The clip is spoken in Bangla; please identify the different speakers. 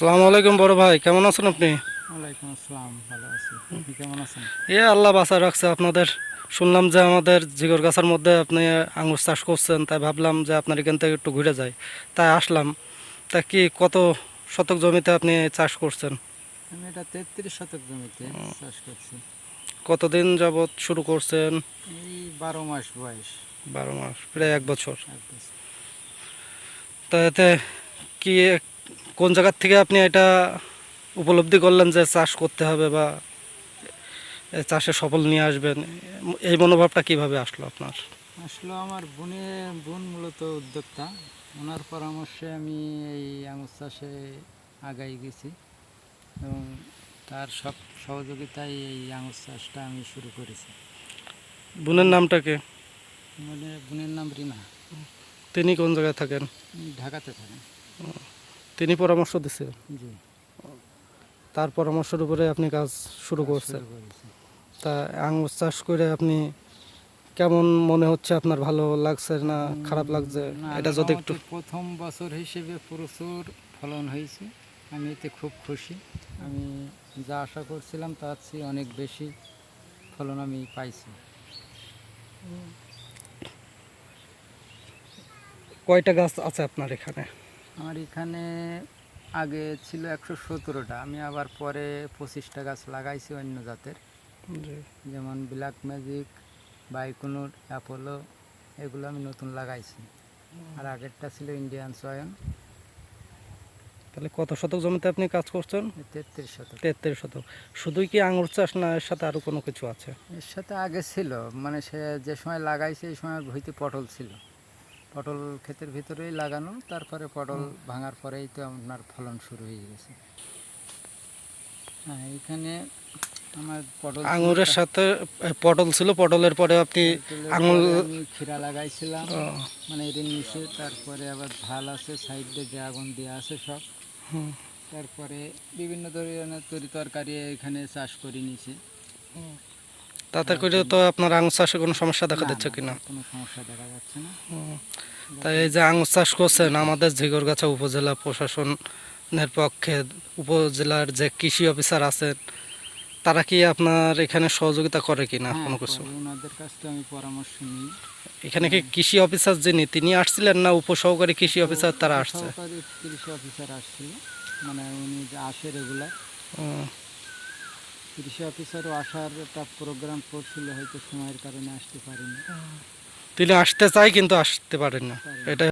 Speaker 1: আসসালামু আলাইকুম বড় ভাই, কেমন আছেন আপনি?
Speaker 2: ওয়ালাইকুম আসসালাম, ভালো আছি। আপনি কেমন আছেন?
Speaker 1: আল্লাহ বাঁচায় রাখছে আপনাদের। শুনলাম যে আমাদের জিগরগাছার মধ্যে আপনি আঙ্গুর চাষ করছেন, তাই ভাবলাম যে আপনার এখান থেকে একটু ঘুরে যাই, তাই আসলাম। তা কি কত শতক জমিতে আপনি চাষ করছেন?
Speaker 2: আমি এটা 33 শতক জমিতে চাষ করছি।
Speaker 1: কতদিন যাবৎ শুরু করছেন?
Speaker 2: এই 12 মাস বয়স।
Speaker 1: 12 মাস, প্রায় 1 বছর।
Speaker 2: এক বছর।
Speaker 1: তা এতে কি কোন জায়গার থেকে আপনি এটা উপলব্ধি করলেন যে চাষ করতে হবে বা এ চাষে সফল নিয়ে আসবেন, এই মনোভাবটা কিভাবে আসলো আপনার?
Speaker 2: আসলে আমার বোন মূলত উদ্যোক্তা। ওনার পরামর্শে আমি এই আঙুর চাষে আগাই গেছি এবং তার সব সহযোগিতায় এই আঙুর চাষটা আমি শুরু করেছি।
Speaker 1: বোনের নামটা কি?
Speaker 2: মানে বোনের নাম রিনা।
Speaker 1: তিনি কোন জায়গায় থাকেন?
Speaker 2: উনি ঢাকাতে থাকেন।
Speaker 1: তিনি পরামর্শ দিছে,
Speaker 2: জি,
Speaker 1: তার পরামর্শের উপরে আপনি কাজ শুরু
Speaker 2: কাজ
Speaker 1: করছেন।
Speaker 2: শুরু করেছি।
Speaker 1: তা আঙ্গুর চাষ করে আপনি কেমন মনে হচ্ছে? আপনার ভালো লাগছে না খারাপ লাগছে?
Speaker 2: না,
Speaker 1: এটা
Speaker 2: আল্লাহর
Speaker 1: যদি একটু।
Speaker 2: রহমতে প্রথম বছর হিসেবে প্রচুর ফলন হয়েছে। আমি এতে খুব খুশি। আমি যা আশা করছিলাম তার চেয়ে অনেক বেশি ফলন আমি পাইছি।
Speaker 1: কয়টা গাছ আছে আপনার এখানে?
Speaker 2: আমার এখানে আগে ছিল 117টা, আমি আবার পরে 25টা গাছ লাগাইছি অন্য জাতের,
Speaker 1: জি।
Speaker 2: যেমন ব্ল্যাক ম্যাজিক, বাইকুনুর, অ্যাপোলো, এগুলো আমি নতুন লাগাইছি। আর আগেরটা ছিল ইন্ডিয়ান চয়ন।
Speaker 1: তাহলে কত শতক জমিতে আপনি কাজ করছেন?
Speaker 2: 33 শতক।
Speaker 1: 33 শতক। শুধুই কি আঙ্গুর চাষ না এর সাথে আরো কোনো কিছু আছে?
Speaker 2: এর সাথে আগে ছিল, মানে সে যে সময় লাগাইছে এই সময় ভুঁইতে পটল ছিল। পটল ক্ষেতের ভিতরেই লাগানো, তারপরে পটল ভাঙার পরেই তো আপনার ফলন শুরু হয়ে গেছে। হ্যাঁ, এইখানে আমার পটল ছিল,
Speaker 1: আঙুরের সাথে পটল ছিল, পটলের পরে আপনি
Speaker 2: পটলের
Speaker 1: আঙুর।
Speaker 2: পরে আমি ক্ষীরা লাগাইছিলাম,
Speaker 1: ও,
Speaker 2: মানে এর নিচে। তারপরে আবার ঝাল আছে, সাইডে ড্রাগন দেওয়া আছে সব।
Speaker 1: হুম।
Speaker 2: তারপরে বিভিন্ন ধরনের তরি তরকারি এখানে চাষ করে নিয়েছি।
Speaker 1: তাতে করে তো আপনার আঙুর চাষে কোনো সমস্যা দেখা
Speaker 2: না
Speaker 1: দিচ্ছে
Speaker 2: না,
Speaker 1: কিনা?
Speaker 2: তার কোনো সমস্যা দেখা যাচ্ছে না।
Speaker 1: হুম। তাই এই যে আঙুর চাষ করছেন, আমাদের ঝিগরগাছা উপজেলা প্রশাসনের পক্ষে উপজেলার যে কৃষি অফিসার আছেন, তারা কি আপনার এখানে সহযোগিতা করে কি না
Speaker 2: হ্যাঁ,
Speaker 1: কোনো কিছু?
Speaker 2: পরে ওনাদের কাছ থেকে আমি পরামর্শ নিই।
Speaker 1: এখানে কি কৃষি অফিসার যিনি, তিনি আসছিলেন না উপসহকারী কৃষি অফিসার তারা আসছে?
Speaker 2: উপসহকারী কৃষি অফিসার আসছিল, মানে উনি যে আসে রেগুলার।
Speaker 1: হুম।
Speaker 2: কৃষি অফিসারও আসার একটা প্রোগ্রাম করছিল, হয়তো সময়ের কারণে আসতে পারেনি।
Speaker 1: তিনি আসতে চাই কিন্তু আসতে পারেন না,
Speaker 2: পারেনি।
Speaker 1: এটা